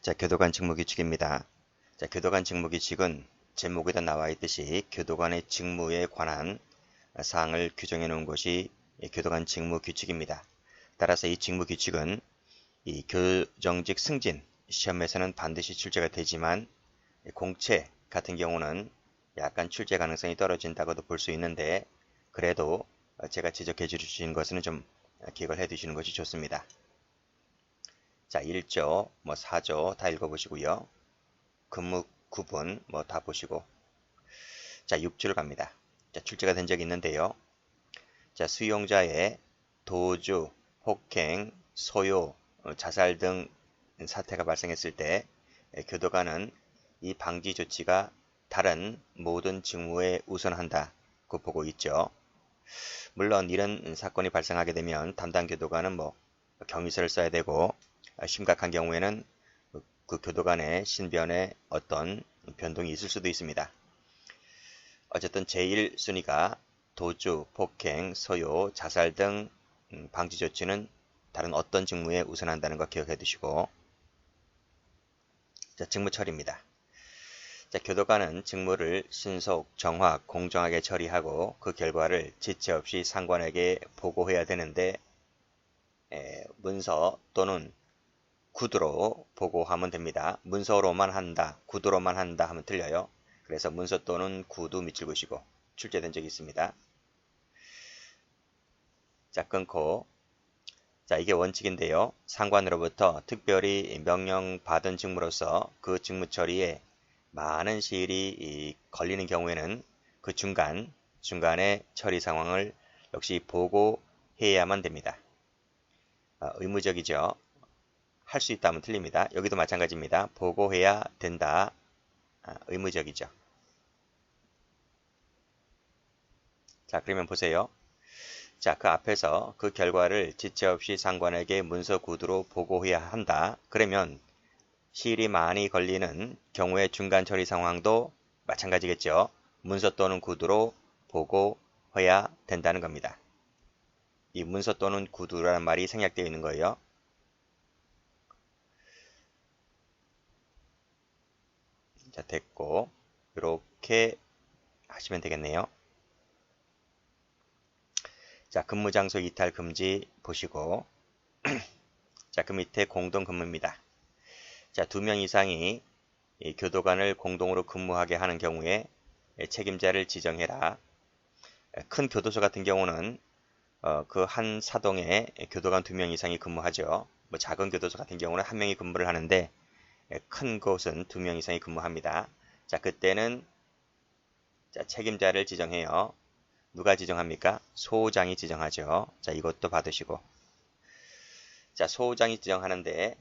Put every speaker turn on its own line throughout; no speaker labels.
자, 교도관 직무규칙입니다. 자, 교도관 직무규칙은 제목에도 나와 있듯이 교도관의 직무에 관한 사항을 규정해 놓은 것이 교도관 직무규칙입니다. 따라서 이 직무규칙은 이 교정직 승진 시험에서는 반드시 출제가 되지만 공채 같은 경우는 약간 출제 가능성이 떨어진다고도 볼 수 있는데, 그래도 제가 지적해 주신 것은 좀 기억을 해 두시는 것이 좋습니다. 자, 1조, 4조 다 읽어보시고요. 근무 구분 다 보시고. 자, 6줄 갑니다. 자, 출제가 된 적이 있는데요. 자, 수용자의 도주, 폭행, 소요, 자살 등 사태가 발생했을 때 교도관은 이 방지 조치가 다른 모든 직무에 우선한다고 보고 있죠. 물론 이런 사건이 발생하게 되면 담당 교도관은 경위서를 써야 되고, 심각한 경우에는 그 교도관의 신변에 어떤 변동이 있을 수도 있습니다. 어쨌든 제1순위가 도주, 폭행, 소요, 자살 등 방지 조치는 다른 어떤 직무에 우선한다는 거 기억해 두시고. 자, 직무 처리입니다. 자, 교도관은 직무를 신속, 정확, 공정하게 처리하고 그 결과를 지체 없이 상관에게 보고해야 되는데, 문서 또는 구두로 보고하면 됩니다. 문서로만 한다, 구두로만 한다 하면 틀려요. 그래서 문서 또는 구두 밑줄 그으시고. 출제된 적이 있습니다. 자, 끊고. 자, 이게 원칙인데요. 상관으로부터 특별히 명령받은 직무로서 그 직무 처리에 많은 시일이 걸리는 경우에는 그 중간에 처리 상황을 역시 보고해야만 됩니다. 의무적이죠. 할 수 있다면 틀립니다. 여기도 마찬가지입니다. 보고해야 된다. 의무적이죠. 자, 그러면 보세요. 자, 그 앞에서 그 결과를 지체 없이 상관에게 문서 구두로 보고해야 한다. 그러면 시일이 많이 걸리는 경우의 중간 처리 상황도 마찬가지겠죠. 문서 또는 구두로 보고해야 된다는 겁니다. 이 문서 또는 구두라는 말이 생략되어 있는 거예요. 자, 됐고, 이렇게 하시면 되겠네요. 자, 근무장소 이탈 금지 보시고. 자, 그 밑에 공동근무입니다. 자, 2명 이상이 이 교도관을 공동으로 근무하게 하는 경우에 책임자를 지정해라. 큰 교도소 같은 경우는 그 한 사동에 교도관 2명 이상이 근무하죠. 작은 교도소 같은 경우는 1명이 근무를 하는데, 큰 곳은 2명 이상이 근무합니다. 자, 그때는 자, 책임자를 지정해요. 누가 지정합니까? 소장이 지정하죠. 자, 이것도 받으시고. 자, 소장이 지정하는데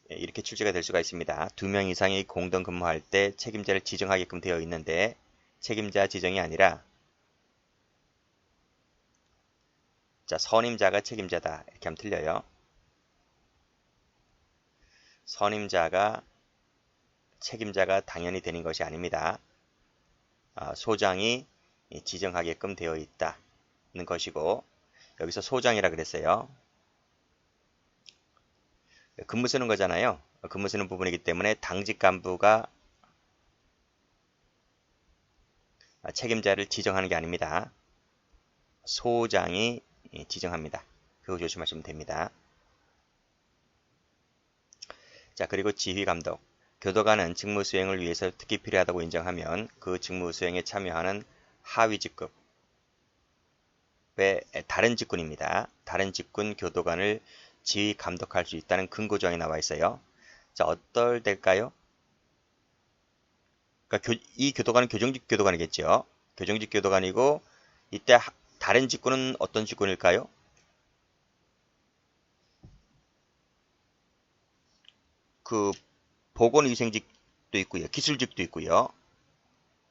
이렇게 출제가 될 수가 있습니다. 2명 이상이 공동 근무할 때 책임자를 지정하게끔 되어 있는데, 책임자 지정이 아니라 자, 선임자가 책임자다 이렇게 하면 틀려요. 선임자가 책임자가 당연히 되는 것이 아닙니다. 소장이 지정하게끔 되어 있다는 것이고, 여기서 소장이라 그랬어요. 근무 쓰는 거잖아요. 근무 쓰는 부분이기 때문에 당직 간부가 책임자를 지정하는 게 아닙니다. 소장이 지정합니다. 그거 조심하시면 됩니다. 자, 그리고 지휘감독. 교도관은 직무 수행을 위해서 특히 필요하다고 인정하면 그 직무 수행에 참여하는 하위 직급의 다른 직군입니다. 다른 직군 교도관을 지휘 감독할 수 있다는 근거조항이 나와 있어요. 자, 어떨 때일까요? 그러니까 이 교도관은 교정직 교도관이겠죠. 교정직 교도관이고, 이때 다른 직군은 어떤 직군일까요? 그 보건위생직도 있고요. 기술직도 있고요.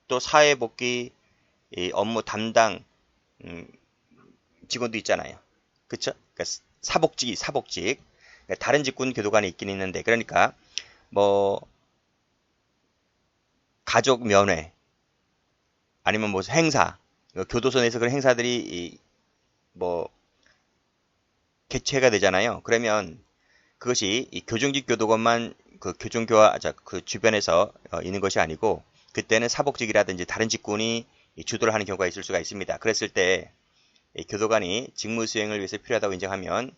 또 사회복귀 업무 담당 직원도 있잖아요. 그쵸? 그러니까 사복직. 그러니까 다른 직군 교도관이 있긴 있는데, 그러니까 가족 면회 아니면 행사, 교도소 내에서 그런 행사들이 개최가 되잖아요. 그러면 그것이 이 교정직 교도관만 그 교종교와 그 주변에서 있는 것이 아니고 그때는 사복직이라든지 다른 직군이 주도를 하는 경우가 있을 수가 있습니다. 그랬을 때 교도관이 직무 수행을 위해서 필요하다고 인정하면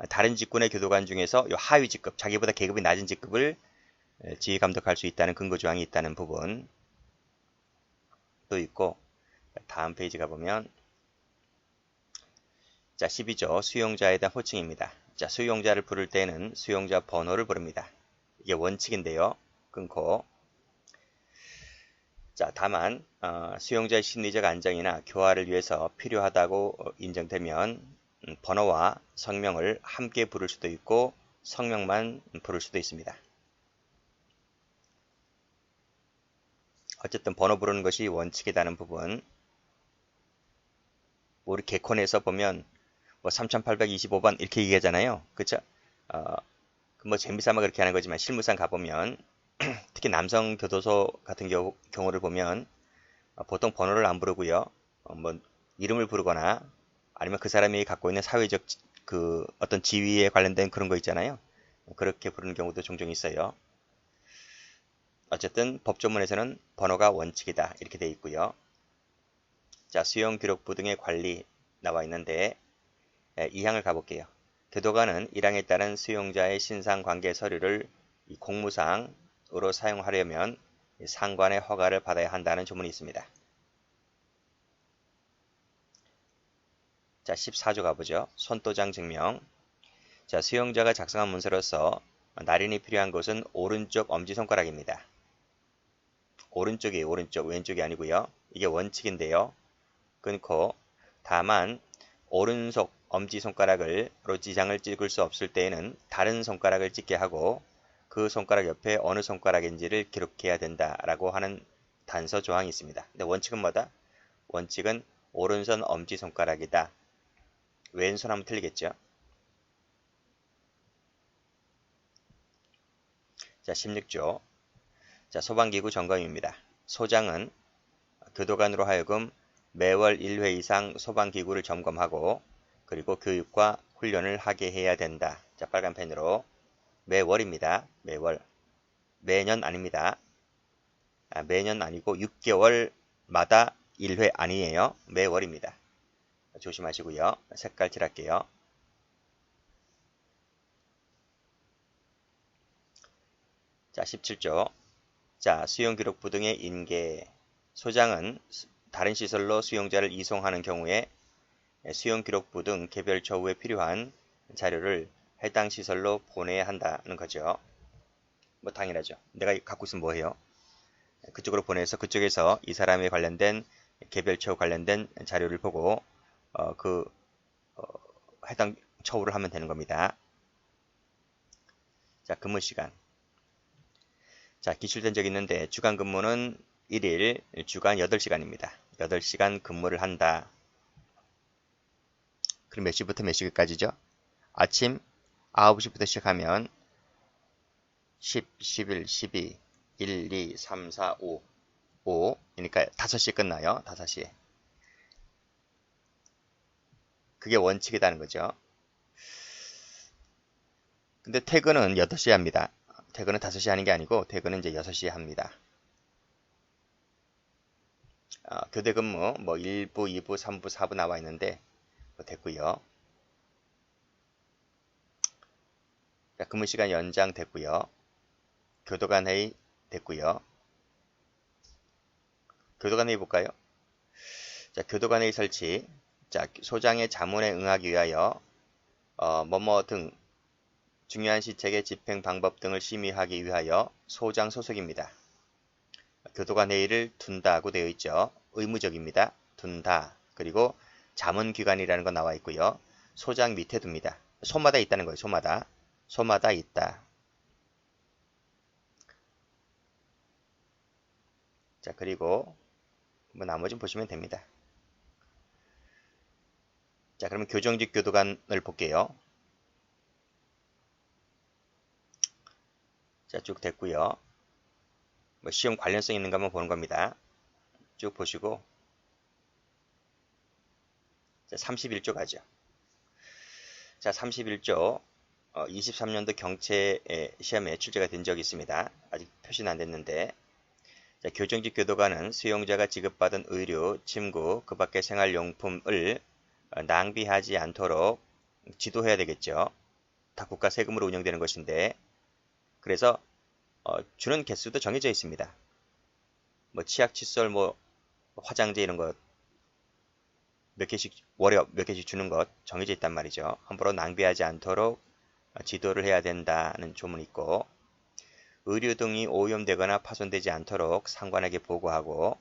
다른 직군의 교도관 중에서 이 하위 직급, 자기보다 계급이 낮은 직급을 지휘 감독할 수 있다는 근거 조항이 있다는 부분 또 있고, 다음 페이지 가보면 자 12조 수용자에 대한 호칭입니다. 자 수용자를 부를 때는 수용자 번호를 부릅니다. 이게 원칙인데요. 끊고 자 다만 수용자의 심리적 안정이나 교화를 위해서 필요하다고 인정되면 번호와 성명을 함께 부를 수도 있고 성명만 부를 수도 있습니다. 어쨌든 번호 부르는 것이 원칙이라는 부분. 우리 개콘에서 보면 뭐 3825번 이렇게 얘기하잖아요. 그쵸? 뭐 재미삼아 그렇게 하는 거지만 실무상 가보면 특히 남성 교도소 같은 경우를 보면 보통 번호를 안 부르고요. 뭐 이름을 부르거나 아니면 그 사람이 갖고 있는 사회적 그 어떤 지위에 관련된 그런 거 있잖아요. 그렇게 부르는 경우도 종종 있어요. 어쨌든 법조문에서는 번호가 원칙이다 이렇게 되어 있고요. 자 수용기록부 등의 관리 나와 있는데 2항을 가볼게요. 교도관은 1항에 따른 수용자의 신상관계 서류를 공무상으로 사용하려면 상관의 허가를 받아야 한다는 조문이 있습니다. 자 14조 가보죠. 손도장 증명. 자 수용자가 작성한 문서로서 날인이 필요한 곳은 오른쪽 엄지손가락입니다. 오른쪽이에요. 오른쪽. 왼쪽이 아니고요. 이게 원칙인데요. 끊고 다만 오른손 엄지손가락으로 지장을 찍을 수 없을 때에는 다른 손가락을 찍게 하고 그 손가락 옆에 어느 손가락인지를 기록해야 된다라고 하는 단서 조항이 있습니다. 근데 원칙은 뭐다? 원칙은 오른손 엄지손가락이다. 왼손 하면 틀리겠죠? 자, 16조. 자, 소방기구 점검입니다. 소장은 교도관으로 하여금 매월 1회 이상 소방기구를 점검하고 그리고 교육과 훈련을 하게 해야 된다. 자, 빨간 펜으로 매월입니다. 매월. 매년 아닙니다. 매년 아니고 6개월마다 1회 아니에요. 매월입니다. 조심하시고요. 색깔 칠할게요. 자, 17조. 자, 수용기록부 등의 인계. 소장은 다른 시설로 수용자를 이송하는 경우에 수용기록부 등 개별 처우에 필요한 자료를 해당 시설로 보내야 한다는 거죠. 뭐 당연하죠. 내가 갖고 있으면 뭐해요? 그쪽으로 보내서 그쪽에서 이 사람에 관련된 개별 처우 관련된 자료를 보고 해당 처우를 하면 되는 겁니다. 자, 근무 시간. 자, 기출된 적이 있는데 주간 근무는 1일 주간 8시간입니다. 8시간 근무를 한다. 그럼 몇 시부터 몇 시까지죠? 아침 9시부터 시작하면 10, 11, 12, 1, 2, 3, 4, 5, 5 그러니까 5시에 끝나요. 5시에. 그게 원칙이라는 거죠. 근데 퇴근은 8시에 합니다. 퇴근은 5시에 하는 게 아니고 퇴근은 이제 6시에 합니다. 교대 근무 뭐 1부, 2부, 3부, 4부 나와 있는데 뭐 됐고요. 자, 근무 시간 연장 됐고요. 교도관 회의 됐고요. 교도관 회의 볼까요? 자, 교도관 회의 설치. 자, 소장의 자문에 응하기 위하여 뭐뭐 등 중요한 시책의 집행 방법 등을 심의하기 위하여 소장 소속입니다. 교도관 회의를 둔다고 되어 있죠. 의무적입니다. 둔다. 그리고 자문기관이라는 거 나와 있고요. 소장 밑에 둡니다. 소마다 있다는 거예요. 소마다. 소마다 있다. 자, 그리고 뭐 나머지는 보시면 됩니다. 자, 그러면 교정직 교도관을 볼게요. 자, 쭉 됐고요. 뭐 시험 관련성 있는 거 한번 보는 겁니다. 쭉 보시고 자, 31조 가죠. 자, 31조 23년도 경채 시험에 출제가 된 적이 있습니다. 아직 표시는 안 됐는데, 자, 교정직 교도관은 수용자가 지급받은 의류, 침구, 그 밖의 생활용품을 낭비하지 않도록 지도해야 되겠죠. 다 국가 세금으로 운영되는 것인데, 그래서 주는 개수도 정해져 있습니다. 뭐 치약, 칫솔, 뭐 화장제 이런 것 몇 개씩 월에 몇 개씩 주는 것 정해져 있단 말이죠. 함부로 낭비하지 않도록 지도를 해야 된다는 조문이 있고, 의류 등이 오염되거나 파손되지 않도록 상관에게 보고하고,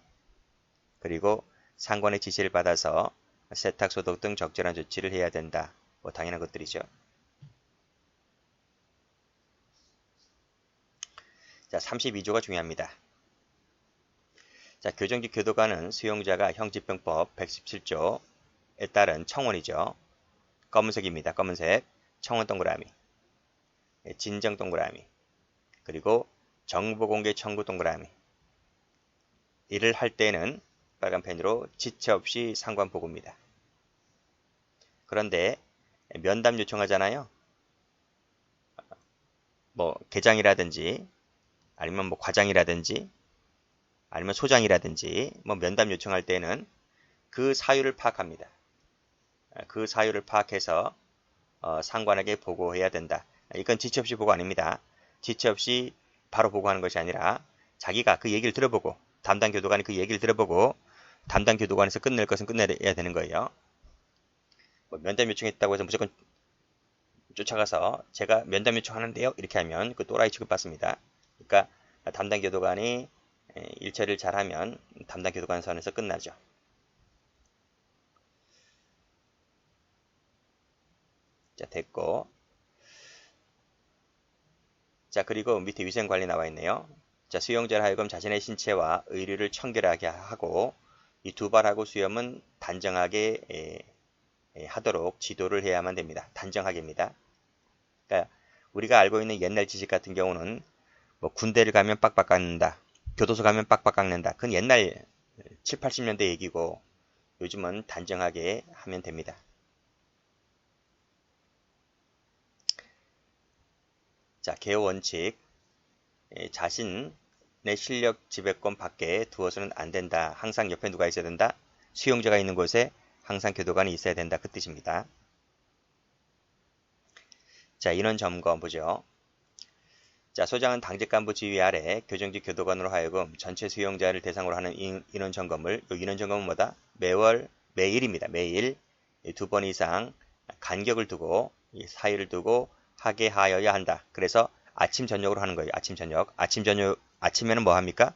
그리고 상관의 지시를 받아서 세탁, 소독 등 적절한 조치를 해야 된다. 뭐 당연한 것들이죠. 자, 32조가 중요합니다. 자, 교정직 교도관은 수용자가 형집행법 117조에 따른 청원이죠. 검은색입니다. 검은색. 청원 동그라미. 진정 동그라미. 그리고 정보공개 청구 동그라미. 이를 할 때는 빨간 펜으로 지체 없이 상관 보고입니다. 그런데 면담 요청하잖아요. 뭐 계장이라든지 아니면 뭐 과장이라든지 아니면 소장이라든지 뭐 면담 요청할 때는 그 사유를 파악합니다. 그 사유를 파악해서 상관에게 보고해야 된다. 이건 지체 없이 보고 아닙니다. 지체 없이 바로 보고하는 것이 아니라 자기가 그 얘기를 들어보고 담당 교도관이 그 얘기를 들어보고 담당 교도관에서 끝낼 것은 끝내야 되는 거예요. 뭐 면담 요청했다고 해서 무조건 쫓아가서 제가 면담 요청하는데요 이렇게 하면 그 또라이 취급받습니다. 그러니까 담당 교도관이 일처리를 잘하면 담당 교도관 선에서 끝나죠. 자, 됐고. 자, 그리고 밑에 위생관리 나와 있네요. 자, 수용자를 하여금 자신의 신체와 의류를 청결하게 하고 이 두발하고 수염은 단정하게 하도록 지도를 해야만 됩니다. 단정하게입니다. 그러니까 우리가 알고 있는 옛날 지식 같은 경우는 뭐 군대를 가면 빡빡 깎는다. 교도소 가면 빡빡 깎는다. 그건 옛날 7, 80년대 얘기고 요즘은 단정하게 하면 됩니다. 자, 개요 원칙. 자신의 실력 지배권 밖에 두어서는 안 된다. 항상 옆에 누가 있어야 된다? 수용자가 있는 곳에 항상 교도관이 있어야 된다. 그 뜻입니다. 자, 인원 점검 보죠. 자, 소장은 당직 간부 지휘 아래 교정직 교도관으로 하여금 전체 수용자를 대상으로 하는 인원 점검을, 이 인원 점검은 뭐다? 매일입니다. 매일 2번 이상 간격을 두고 사이를 두고 하게 하여야 한다. 그래서 아침 저녁으로 하는 거예요. 아침 저녁. 아침에는 뭐 합니까?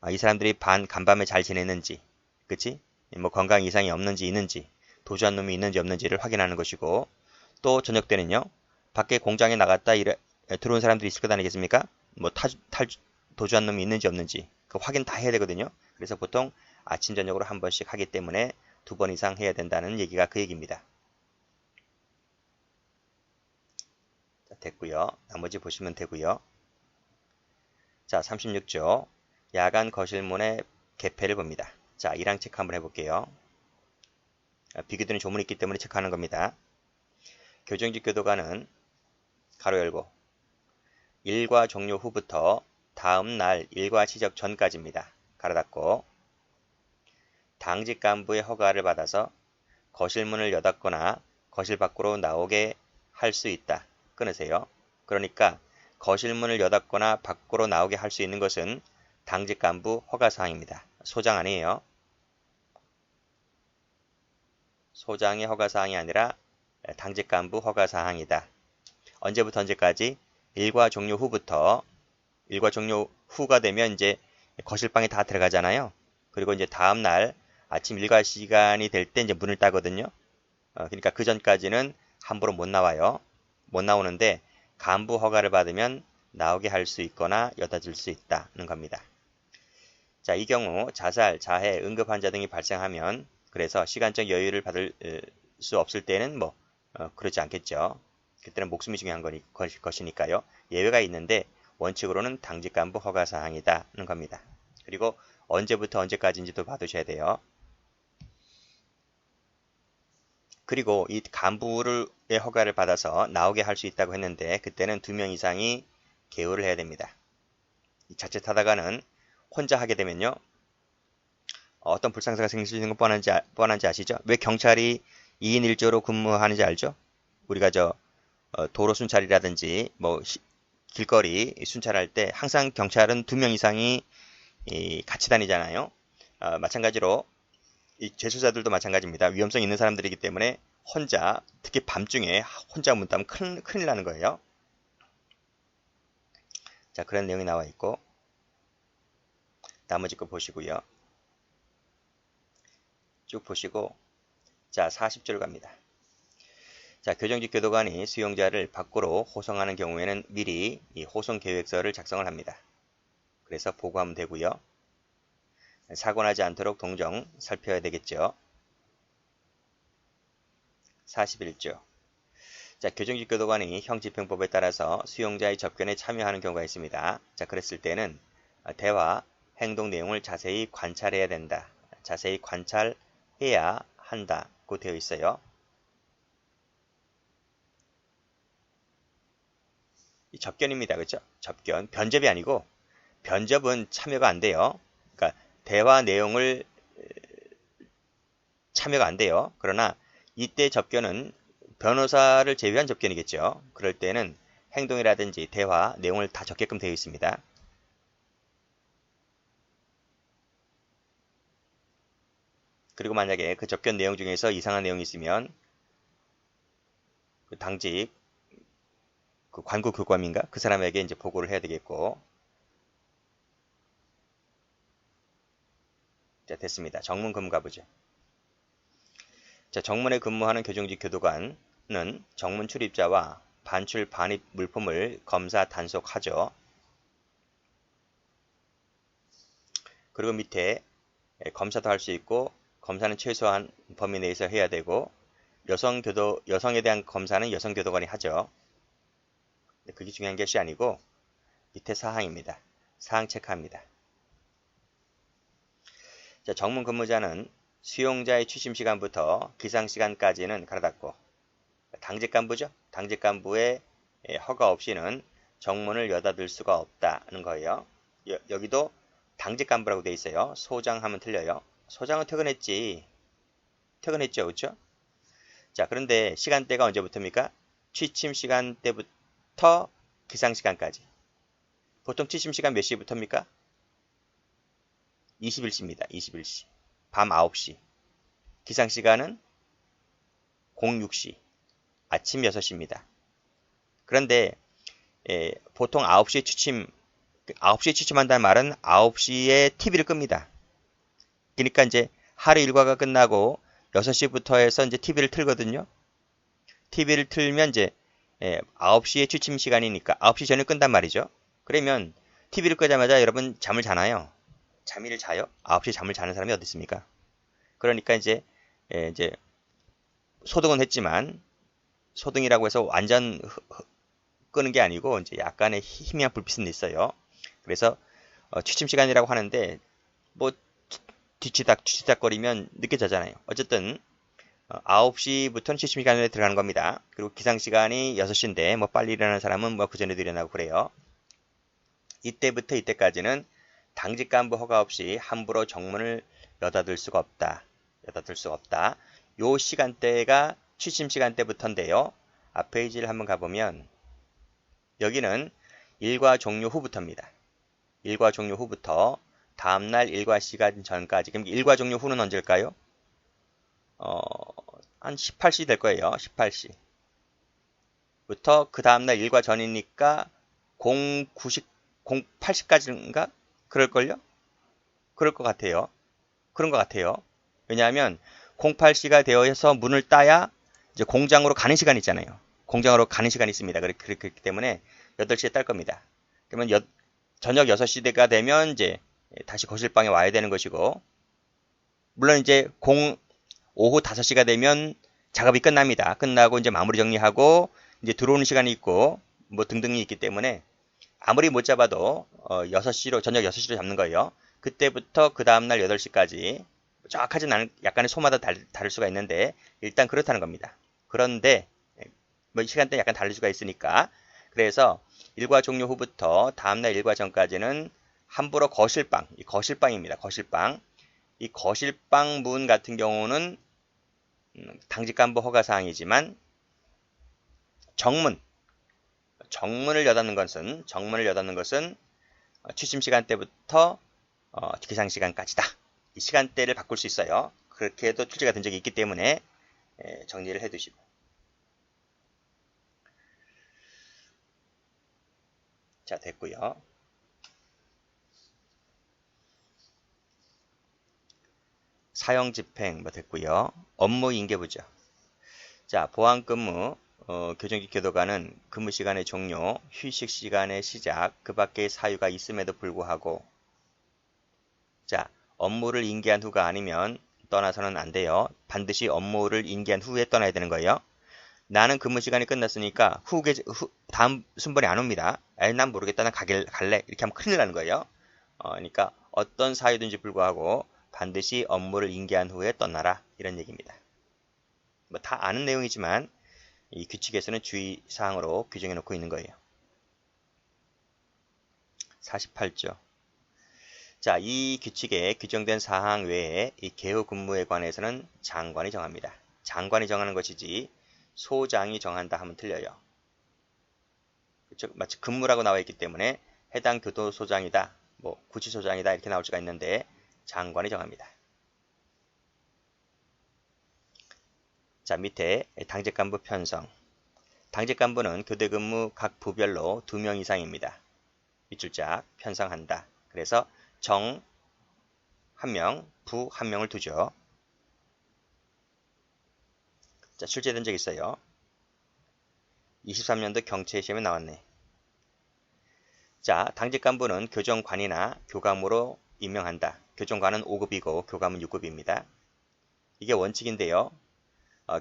이 사람들이 간밤에 잘 지냈는지, 그치? 뭐 건강 이상이 없는지 있는지, 도주한 놈이 있는지 없는지를 확인하는 것이고, 또 저녁 때는요. 밖에 공장에 나갔다 들어온 사람들이 있을 것 아니겠습니까? 뭐 도주한 놈이 있는지 없는지 그 확인 다 해야 되거든요. 그래서 보통 아침 저녁으로 한 번씩 하기 때문에 2번 이상 해야 된다는 얘기가 그 얘기입니다. 자, 됐고요. 나머지 보시면 되고요. 자, 36조 야간 거실문의 개폐를 봅니다. 자, 1항 체크 한번 해볼게요. 비교되는 조문이 있기 때문에 체크하는 겁니다. 교정직 교도관은 가로 열고 일과 종료 후부터 다음 날 일과 시작 전까지입니다. 가로 닫고 당직 간부의 허가를 받아서 거실문을 여닫거나 거실 밖으로 나오게 할 수 있다. 끊으세요. 그러니까 거실문을 여닫거나 밖으로 나오게 할 수 있는 것은 당직 간부 허가사항입니다. 소장 아니에요. 소장의 허가사항이 아니라 당직 간부 허가사항이다. 언제부터 언제까지? 일과 종료 후부터 일과 종료 후가 되면 이제 거실방에 다 들어가잖아요. 그리고 이제 다음날 아침 일과 시간이 될 때 이제 문을 따거든요. 그러니까 그 전까지는 함부로 못 나와요. 못 나오는데 간부 허가를 받으면 나오게 할 수 있거나 여닫을 수 있다는 겁니다. 자, 이 경우 자살, 자해, 응급 환자 등이 발생하면 그래서 시간적 여유를 받을 수 없을 때는 뭐 그렇지 않겠죠. 그때는 목숨이 중요한 것이니까요. 예외가 있는데 원칙으로는 당직 간부 허가 사항이다는 겁니다. 그리고 언제부터 언제까지인지도 봐두셔야 돼요. 그리고 이 간부의 허가를 받아서 나오게 할 수 있다고 했는데 그때는 2명 이상이 개의를 해야 됩니다. 자칫하다가는 혼자 하게 되면요. 어떤 불상사가 생길 수 있는 건 뻔한지 아시죠? 왜 경찰이 2인 1조로 근무하는지 알죠? 우리가 도로 순찰이라든지 길거리 순찰할 때 항상 경찰은 2명 이상이 같이 다니잖아요. 마찬가지로 이 재수자들도 마찬가지입니다. 위험성 있는 사람들이기 때문에 혼자, 특히 밤중에 혼자 문다면 큰일 나는 거예요. 자, 그런 내용이 나와 있고 나머지 거 보시고요. 쭉 보시고 자, 40절 갑니다. 자, 교정직 교도관이 수용자를 밖으로 호송하는 경우에는 미리 이 호송 계획서를 작성을 합니다. 그래서 보고하면 되고요. 사고 나지 않도록 동정 살펴야 되겠죠. 41조. 자, 교정직 교도관이 형집행법에 따라서 수용자의 접견에 참여하는 경우가 있습니다. 자, 그랬을 때는 대화, 행동 내용을 자세히 관찰해야 된다. 자세히 관찰해야 한다고 되어 있어요. 이 접견입니다. 그렇죠? 접견. 변접이 아니고 변접은 참여가 안 돼요. 그러니까 대화 내용을 참여가 안 돼요. 그러나 이때 접견은 변호사를 제외한 접견이겠죠. 그럴 때는 행동이라든지 대화 내용을 다 적게끔 되어 있습니다. 그리고 만약에 그 접견 내용 중에서 이상한 내용이 있으면 그 당직 그 관구 교감인가 그 사람에게 이제 보고를 해야 되겠고. 자, 됐습니다. 정문 근무 가보죠. 자, 정문에 근무하는 교정직 교도관은 정문 출입자와 반출 반입 물품을 검사 단속하죠. 그리고 밑에 검사도 할 수 있고 검사는 최소한 범위 내에서 해야 되고 여성에 대한 검사는 여성 교도관이 하죠. 그게 중요한 것이 아니고 밑에 사항입니다. 사항 체크합니다. 자, 정문 근무자는 수용자의 취침 시간부터 기상 시간까지는 가로닫고 당직 간부죠. 당직 간부의 허가 없이는 정문을 여닫을 수가 없다는 거예요. 여기도 당직 간부라고 되어 있어요. 소장 하면 틀려요. 소장은 퇴근했죠. 그렇죠? 자, 그런데 시간대가 언제부터입니까? 취침 시간대부터 기상 시간까지. 보통 취침 시간 몇 시부터입니까? 21시입니다. 21시. 밤 9시. 기상 시간은 06시. 아침 6시입니다. 그런데 보통 9시에 취침한다는 말은 9시에 TV를 끕니다. 그러니까 이제 하루 일과가 끝나고 6시부터 해서 이제 TV를 틀거든요. TV를 틀면 이제 9시에 취침 시간이니까 9시 전에 끈단 말이죠. 그러면 TV를 끄자마자 여러분 잠을 자나요? 잠을 자요? 9시에 잠을 자는 사람이 어디 있습니까? 그러니까 이제 소등은 했지만 소등이라고 해서 완전 끄는 게 아니고 이제 약간의 희미한 불빛은 있어요. 그래서 취침 시간이라고 하는데 뭐 뒤치닥거리면 늦게 자잖아요. 어쨌든 9시부터는 취침 시간에 들어가는 겁니다. 그리고 기상 시간이 6시인데 뭐 빨리 일어나는 사람은 뭐 그 전에도 일어나고 그래요. 이때부터 이때까지는 당직 간부 허가 없이 함부로 정문을 여닫을 수가 없다. 요 시간대가 취침 시간대부터인데요. 앞 페이지를 한번 가보면 여기는 일과 종료 후부터입니다. 일과 종료 후부터 다음날 일과 시간 전까지. 그럼 일과 종료 후는 언제일까요? 한 18시 될 거예요. 18시. 부터 그 다음날 일과 전이니까 08시까지인가? 그럴걸요? 그럴 것 같아요. 그런 것 같아요. 왜냐하면 08시가 되어서 문을 따야 이제 공장으로 가는 시간이 있잖아요. 공장으로 가는 시간이 있습니다. 그렇기 때문에 8시에 딸 겁니다. 그러면 저녁 6시가 되면 이제 다시 거실방에 와야 되는 것이고, 물론 이제 오후 5시가 되면 작업이 끝납니다. 끝나고 이제 마무리 정리하고 이제 들어오는 시간이 있고 뭐 등등이 있기 때문에 아무리 못 잡아도 저녁 6시로 잡는 거예요. 그때부터 그 다음날 8시까지 정확하진 않은 약간의 소마다 다를 수가 있는데 일단 그렇다는 겁니다. 그런데 뭐 시간대 약간 다를 수가 있으니까 그래서 일과 종료 후부터 다음날 일과 전까지는 함부로 거실방, 이 거실방입니다. 거실방. 이 거실방 문 같은 경우는 당직간부 허가사항이지만 정문을 여닫는 것은 취침 시간대부터 기상 시간까지다. 이 시간대를 바꿀 수 있어요. 그렇게 해도 출제가 된 적이 있기 때문에 정리를 해두시고. 자, 됐고요. 사형 집행 뭐 됐고요. 업무 인계부죠. 자, 보안근무 교정기 교도관은 근무 시간의 종료, 휴식 시간의 시작, 그 밖의 사유가 있음에도 불구하고 자, 업무를 인계한 후가 아니면 떠나서는 안 돼요. 반드시 업무를 인계한 후에 떠나야 되는 거예요. 나는 근무 시간이 끝났으니까 다음 순번이 안 옵니다. 난 모르겠다. 난 갈래. 이렇게 하면 큰일 나는 거예요. 그러니까 어떤 사유든지 불구하고 반드시 업무를 인계한 후에 떠나라. 이런 얘기입니다. 뭐 다 아는 내용이지만 이 규칙에서는 주의사항으로 규정해 놓고 있는 거예요. 48조. 자, 이 규칙에 규정된 사항 외에 이 개후 근무에 관해서는 장관이 정합니다. 장관이 정하는 것이지 소장이 정한다 하면 틀려요. 그렇죠? 마치 근무라고 나와 있기 때문에 해당 교도소장이다, 뭐 구치소장이다 이렇게 나올 수가 있는데 장관이 정합니다. 자, 밑에 당직간부 편성. 당직간부는 교대 근무 각 부별로 2명 이상입니다. 밑줄짝 편성한다. 그래서 정 1명, 부 1명을 두죠. 자, 출제된 적 있어요. 23년도 경체 시험에 나왔네. 자, 당직간부는 교정관이나 교감으로 임명한다. 교정관은 5급이고 교감은 6급입니다. 이게 원칙인데요.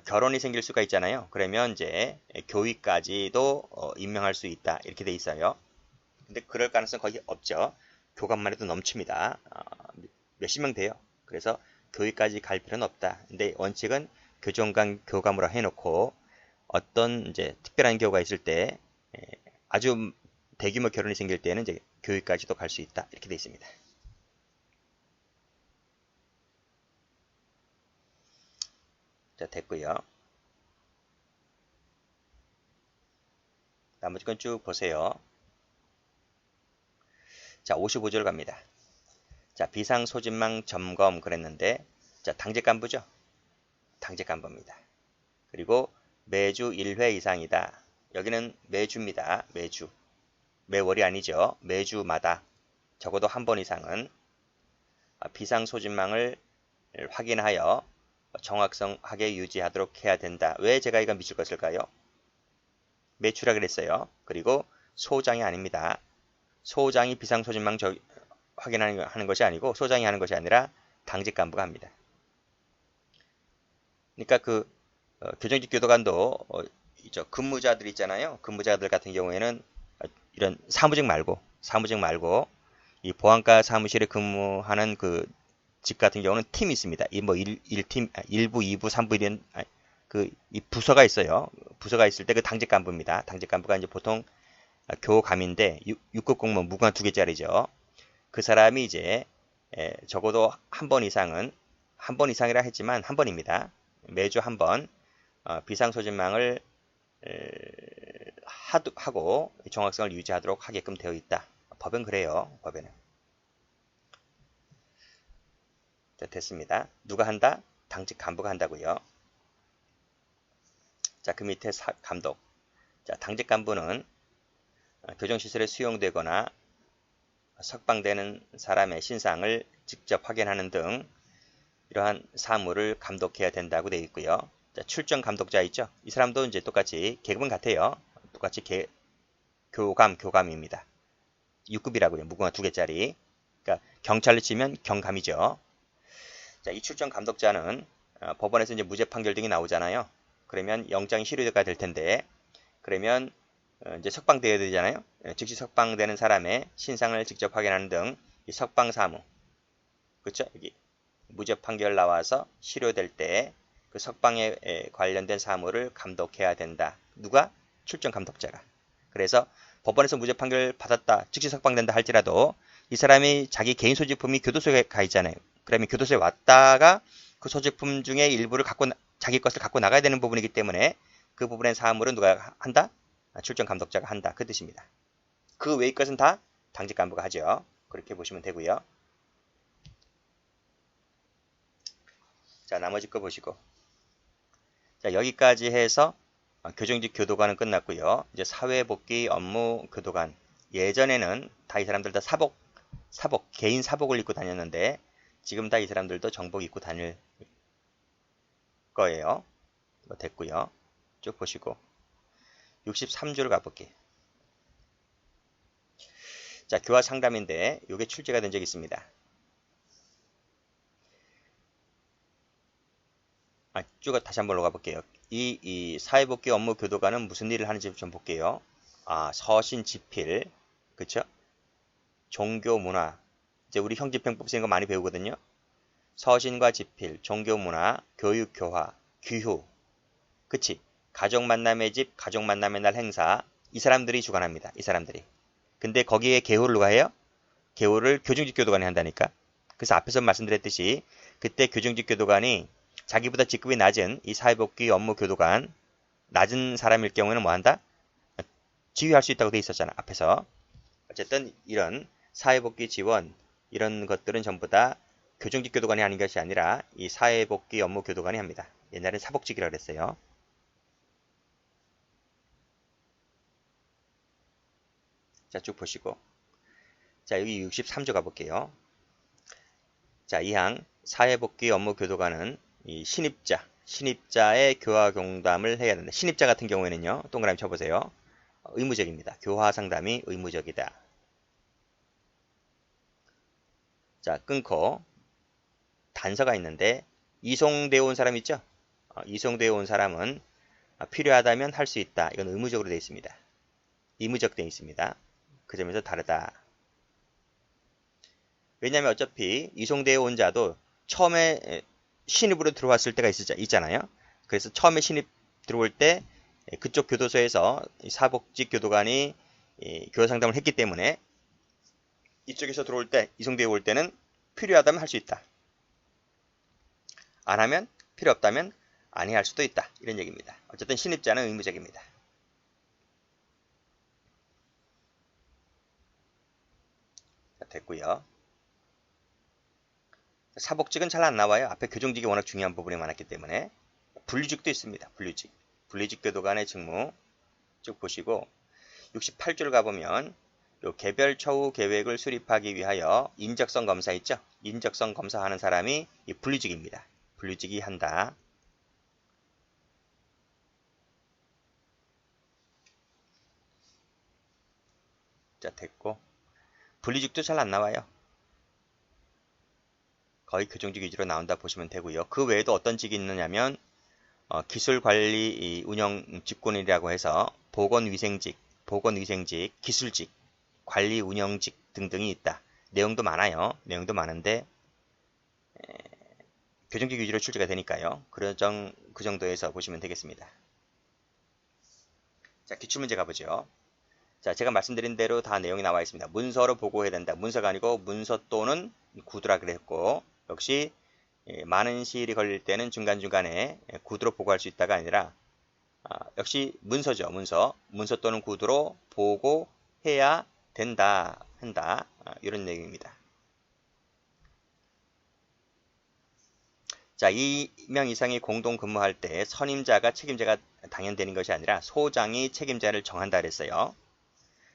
결혼이 생길 수가 있잖아요. 그러면 이제 교위까지도 임명할 수 있다. 이렇게 돼 있어요. 근데 그럴 가능성 거의 없죠. 교감만 해도 넘칩니다. 몇십 명 돼요. 그래서 교위까지 갈 필요는 없다. 근데 원칙은 교정관 교감으로 해놓고 어떤 이제 특별한 경우가 있을 때 아주 대규모 결혼이 생길 때는 이제 교위까지도 갈 수 있다. 이렇게 돼 있습니다. 자, 됐고요. 나머지 건 쭉 보세요. 자, 55절 갑니다. 자, 비상소진망 점검 그랬는데 자, 당직간부죠. 당직간부입니다. 그리고 매주 1회 이상이다. 여기는 매주입니다. 매주. 매월이 아니죠. 매주마다 적어도 한 번 이상은 비상소진망을 확인하여 정확성하게 유지하도록 해야 된다. 왜 제가 이건 미칠 것일까요? 매주라 그랬어요. 그리고 소장이 아닙니다. 소장이 비상소진망 확인하는 것이 아니고 소장이 하는 것이 아니라 당직간부가 합니다. 그러니까 그 교정직 교도관도 근무자들 있잖아요. 근무자들 같은 경우에는 이런 사무직 말고 이 보안과 사무실에 근무하는 그 직 같은 경우는 팀이 있습니다. 이 뭐 1팀, 1부, 2부, 3부 이런 이 부서가 있어요. 부서가 있을 때 그 당직 간부입니다. 당직 간부가 이제 보통 교감인데 6급 공무원 무궁화 2개짜리죠. 그 사람이 이제 적어도 한 번 이상이라 했지만 한 번입니다. 매주 한 번 비상소진망을 하고 정확성을 유지하도록 하게끔 되어 있다. 법은 그래요. 법에는. 자, 됐습니다. 누가 한다? 당직 간부가 한다고요. 자, 그 밑에 감독. 자, 당직 간부는 교정시설에 수용되거나 석방되는 사람의 신상을 직접 확인하는 등 이러한 사무를 감독해야 된다고 되어 있고요. 자, 출정 감독자 있죠? 이 사람도 이제 똑같이 계급은 같아요. 똑같이 교감입니다. 6급이라고요. 무궁화 2개짜리. 그러니까 경찰로 치면 경감이죠. 자, 이 출정 감독자는 법원에서 이제 무죄 판결 등이 나오잖아요. 그러면 영장이 실효가 될 텐데, 그러면 이제 석방되어야 되잖아요. 즉시 석방되는 사람의 신상을 직접 확인하는 등 이 석방 사무, 그렇죠? 여기 무죄 판결 나와서 실효될 때 그 석방에 관련된 사무를 감독해야 된다. 누가? 출정 감독자가. 그래서 법원에서 무죄 판결 받았다, 즉시 석방된다 할지라도 이 사람이 자기 개인 소지품이 교도소에 가 있잖아요. 그러면 교도소에 왔다가 그 소지품 중에 일부를 자기 것을 갖고 나가야 되는 부분이기 때문에 그 부분의 사무를 누가 한다? 출정 감독자가 한다. 그 뜻입니다. 그 외의 것은 다 당직 간부가 하죠. 그렇게 보시면 되고요. 자, 나머지 거 보시고. 자, 여기까지 해서 교정직 교도관은 끝났고요. 이제 사회복귀 업무 교도관. 예전에는 다 이 사람들 다 사복, 개인 사복을 입고 다녔는데 지금 다 이 사람들도 정복 입고 다닐 거예요. 뭐 됐고요. 쭉 보시고 63조를 가볼게요. 자, 교화 상담인데 이게 출제가 된 적이 있습니다. 쭉 다시 한번 올라가 볼게요. 이 사회복귀 업무 교도관은 무슨 일을 하는지 좀 볼게요. 서신 집필, 그쵸? 종교 문화. 이제 우리 형집행법 쓰는 거 많이 배우거든요. 서신과 집필, 종교 문화, 교육 교화, 규휴. 그치? 가족 만남의 집, 가족 만남의 날 행사. 이 사람들이 주관합니다. 이 사람들이. 근데 거기에 개호를 누가 해요? 개호를 교정직 교도관이 한다니까. 그래서 앞에서 말씀드렸듯이 그때 교정직 교도관이 자기보다 직급이 낮은 이 사회복귀 업무 교도관, 낮은 사람일 경우에는 뭐 한다? 지휘할 수 있다고 돼 있었잖아, 앞에서. 어쨌든 이런 사회복귀 지원, 이런 것들은 전부 다 교정직 교도관이 하는 것이 아니라 이 사회복귀 업무 교도관이 합니다. 옛날엔 사복직이라고 그랬어요. 자, 쭉 보시고. 자, 여기 63조 가볼게요. 자, 2항 사회복귀 업무 교도관은 이 신입자의 교화 경담을 해야 된다. 신입자 같은 경우에는요, 동그라미 쳐보세요. 의무적입니다. 교화 상담이 의무적이다. 자, 끊고 단서가 있는데 이송되어 온 사람 있죠? 이송되어 온 사람은 필요하다면 할 수 있다. 이건 의무적으로 되어 있습니다. 의무적 되어 있습니다. 그 점에서 다르다. 왜냐하면 어차피 이송되어 온 자도 처음에 신입으로 들어왔을 때가 있잖아요. 그래서 처음에 신입 들어올 때 그쪽 교도소에서 사복직 교도관이 교화 상담을 했기 때문에 이쪽에서 들어올 때, 이송되어 올 때는 필요하다면 할 수 있다. 안 하면, 필요 없다면 아니할 수도 있다. 이런 얘기입니다. 어쨌든 신입자는 의무적입니다. 자, 됐고요. 사복직은 잘 안 나와요. 앞에 교정직이 워낙 중요한 부분이 많았기 때문에. 분류직도 있습니다. 분류직. 분류직 교도관의 직무 쭉 보시고 68줄 가보면 요 개별 처우 계획을 수립하기 위하여 인적성 검사 있죠? 인적성 검사하는 사람이 이 분류직입니다. 분류직이 한다. 자, 됐고. 분류직도 잘 안 나와요. 거의 교정직 위주로 나온다 보시면 되고요. 그 외에도 어떤 직이 있느냐면 기술관리 운영 직군이라고 해서 보건위생직, 기술직, 관리 운영직 등등이 있다. 내용도 많아요. 내용도 많은데 교정직 위주로 출제가 되니까요. 그 정도에서 보시면 되겠습니다. 자, 기출문제 가보죠. 자, 제가 말씀드린 대로 다 내용이 나와 있습니다. 문서로 보고해야 된다. 문서가 아니고 문서 또는 구두라 그랬고, 역시 많은 시일이 걸릴 때는 중간중간에 구두로 보고할 수 있다가 아니라 역시 문서죠. 문서 또는 구두로 보고해야 한다. 이런 내용입니다. 자, 2명 이상이 공동 근무할 때 선임자가 책임자가 당연되는 것이 아니라 소장이 책임자를 정한다 그랬어요.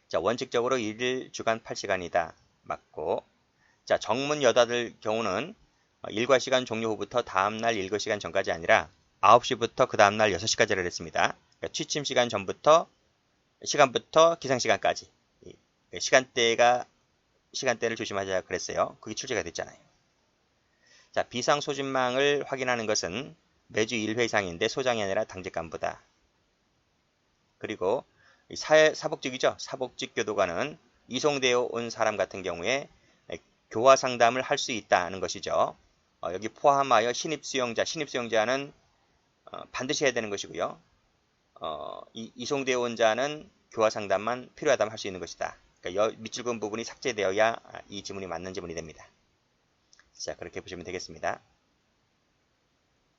자, 원칙적으로 1일 주간 8시간이다. 맞고. 자, 정문 여닫을 경우는 일과 시간 종료 후부터 다음날 일과 시간 전까지 아니라 9시부터 그 다음날 6시까지를 했습니다. 그러니까 취침 시간 전부터 시간부터 기상시간까지 시간대를 조심하자 그랬어요. 그게 출제가 됐잖아요. 자, 비상소집망을 확인하는 것은 매주 1회 이상인데 소장이 아니라 당직 간부다. 그리고 사복직이죠. 사복직 교도관은 이송되어 온 사람 같은 경우에 교화 상담을 할 수 있다는 것이죠. 여기 포함하여 신입수용자는 반드시 해야 되는 것이고요. 이송되어 온 자는 교화 상담만 필요하다면 할 수 있는 것이다. 그러니까 밑줄 그은 부분이 삭제되어야 이 지문이 맞는 지문이 됩니다. 자, 그렇게 보시면 되겠습니다.